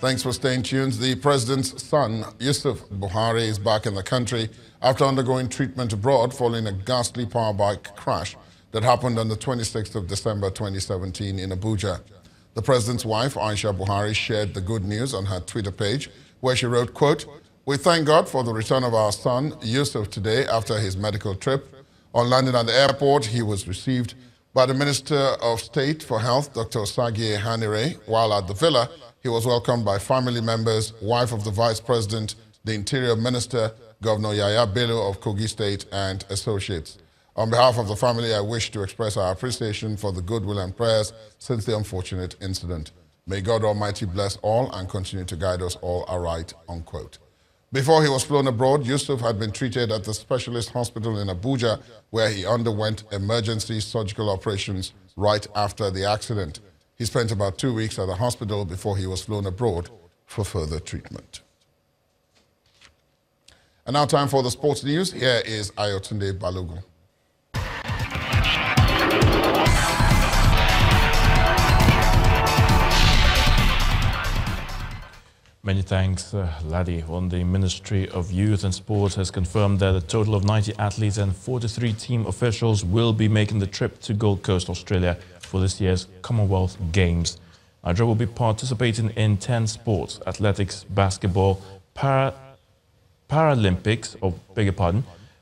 Thanks for staying tuned. The president's son, Yusuf Buhari, is back in the country after undergoing treatment abroad following a ghastly power bike crash that happened on the 26th of December 2017 in Abuja. The president's wife, Aisha Buhari, shared the good news on her Twitter page, where she wrote, quote, "We thank God for the return of our son, Yusuf, today after his medical trip. On landing at the airport, he was received by the Minister of State for Health, Dr. Osagie Hanire, while at the villa, he was welcomed by family members, wife of the Vice President, the Interior Minister, Governor Yaya Bello of Kogi State, and associates. On behalf of the family, I wish to express our appreciation for the goodwill and prayers since the unfortunate incident. May God Almighty bless all and continue to guide us all aright," unquote. Before he was flown abroad, Yusuf had been treated at the specialist hospital in Abuja, where he underwent emergency surgical operations right after the accident. He spent about 2 weeks at the hospital before he was flown abroad for further treatment. And now time for the sports news. Here is Ayotunde Balogun. Many thanks, Laddie. The Ministry of Youth and Sports has confirmed that a total of 90 athletes and 43 team officials will be making the trip to Gold Coast, Australia for this year's Commonwealth Games. Nigeria will be participating in 10 sports: athletics, basketball, Paralympics,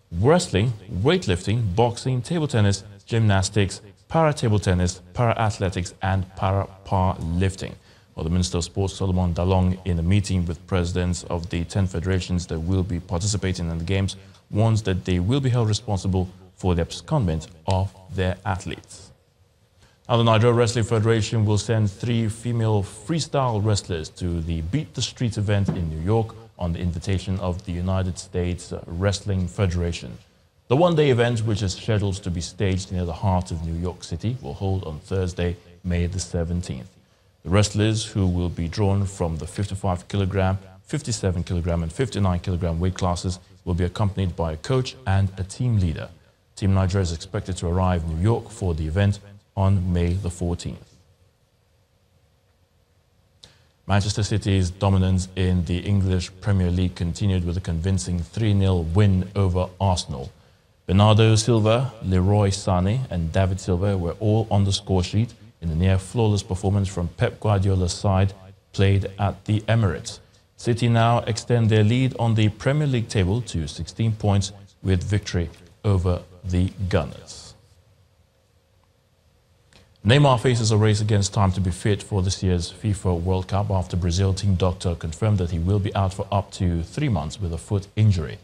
wrestling, weightlifting, boxing, table tennis, gymnastics, para-table tennis, para-athletics, and para-powerlifting. Well, the Minister of Sports, Solomon Dalong, in a meeting with presidents of the 10 federations that will be participating in the Games, warns that they will be held responsible for the abscondment of their athletes. Now, the Nigerian Wrestling Federation will send 3 female freestyle wrestlers to the Beat the Street event in New York on the invitation of the United States Wrestling Federation. The one-day event, which is scheduled to be staged near the heart of New York City, will hold on Thursday, May the 17th. The wrestlers, who will be drawn from the 55 kilogram, 57 kilogram, and 59 kilogram weight classes, will be accompanied by a coach and a team leader. Team Nigeria is expected to arrive in New York for the event on May the 14th. Manchester City's dominance in the English Premier League continued with a convincing 3-0 win over Arsenal. Bernardo Silva, Leroy Sané, and David Silva were all on the score sheet in a near-flawless performance from Pep Guardiola's side, played at the Emirates. City now extend their lead on the Premier League table to 16 points with victory over the Gunners. Neymar faces a race against time to be fit for this year's FIFA World Cup after Brazil team doctor confirmed that he will be out for up to 3 months with a foot injury.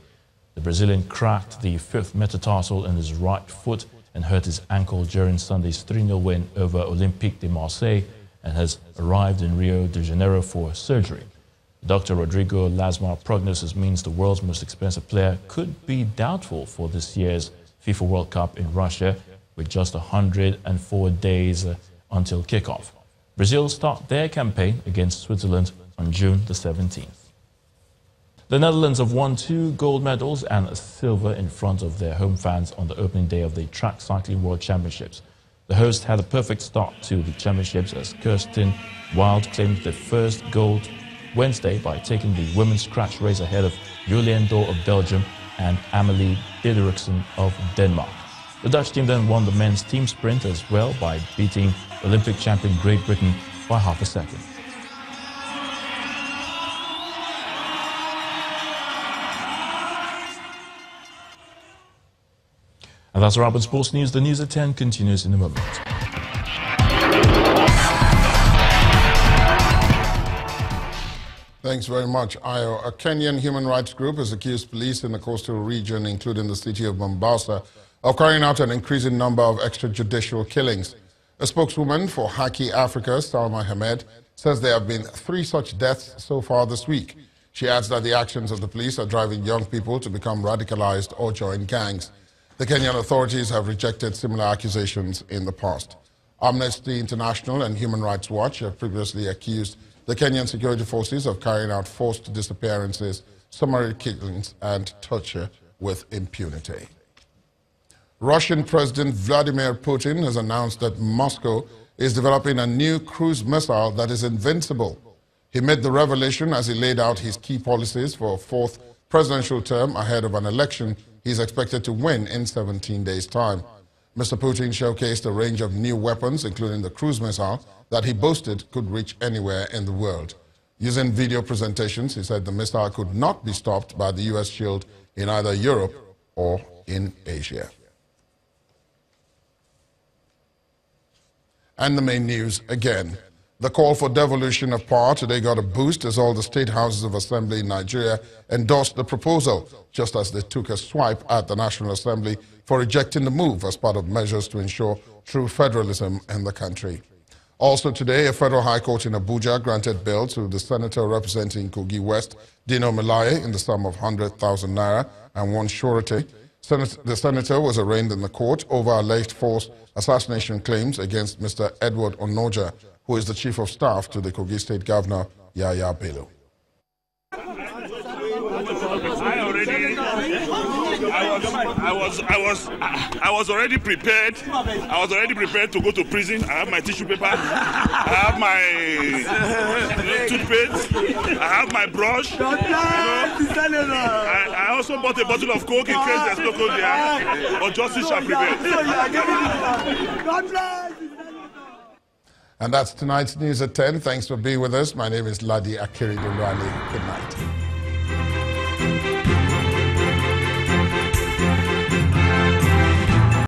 The Brazilian cracked the 5th metatarsal in his right foot and hurt his ankle during Sunday's 3-0 win over Olympique de Marseille and has arrived in Rio de Janeiro for surgery. Dr. Rodrigo Lasmar prognosis means the world's most expensive player could be doubtful for this year's FIFA World Cup in Russia, with just 104 days until kickoff. Brazil start their campaign against Switzerland on June the 17th. The Netherlands have won 2 gold medals and a silver in front of their home fans on the opening day of the Track Cycling World Championships. The hosts had a perfect start to the championships as Kirsten Wild claimed the first gold Wednesday by taking the women's scratch race ahead of Julianne Dor of Belgium and Amelie Dideriksen of Denmark. The Dutch team then won the men's team sprint as well by beating Olympic champion Great Britain by half a second. And that's a wrap on sports news. The news at 10 continues in a moment. Thanks very much, Ayo. A Kenyan human rights group has accused police in the coastal region, including the city of Mombasa, of carrying out an increasing number of extrajudicial killings. A spokeswoman for Haki Africa, Salma Hamed, says there have been 3 such deaths so far this week. She adds that the actions of the police are driving young people to become radicalized or join gangs. The Kenyan authorities have rejected similar accusations in the past. Amnesty International and Human Rights Watch have previously accused the Kenyan security forces of carrying out forced disappearances, summary killings, and torture with impunity. Russian President Vladimir Putin has announced that Moscow is developing a new cruise missile that is invincible. He made the revelation as he laid out his key policies for a fourth presidential term ahead of an election he's expected to win in 17 days' time. Mr. Putin showcased a range of new weapons, including the cruise missile that he boasted could reach anywhere in the world. Using video presentations, he said the missile could not be stopped by the U.S. shield in either Europe or in Asia. And the main news again. The call for devolution of power today got a boost as all the state houses of assembly in Nigeria endorsed the proposal, just as they took a swipe at the National Assembly for rejecting the move as part of measures to ensure true federalism in the country. Also today, a federal high court in Abuja granted bail to the senator representing Kogi West, Dino Melaye, in the sum of 100,000 naira and one surety. The senator was arraigned in the court over alleged false assassination claims against Mr. Edward Onoja, who is the chief of staff to the Kogi State Governor, Yaya Bello. I was already prepared. I was already prepared to go to prison. I have my tissue paper. I have my toothpaste. I have my brush. I also bought a bottle of Coke in case there's no Coke there. But justice shall prevail. And that's tonight's news at 10. Thanks for being with us. My name is Ladi Akiri Dulwani. Good night.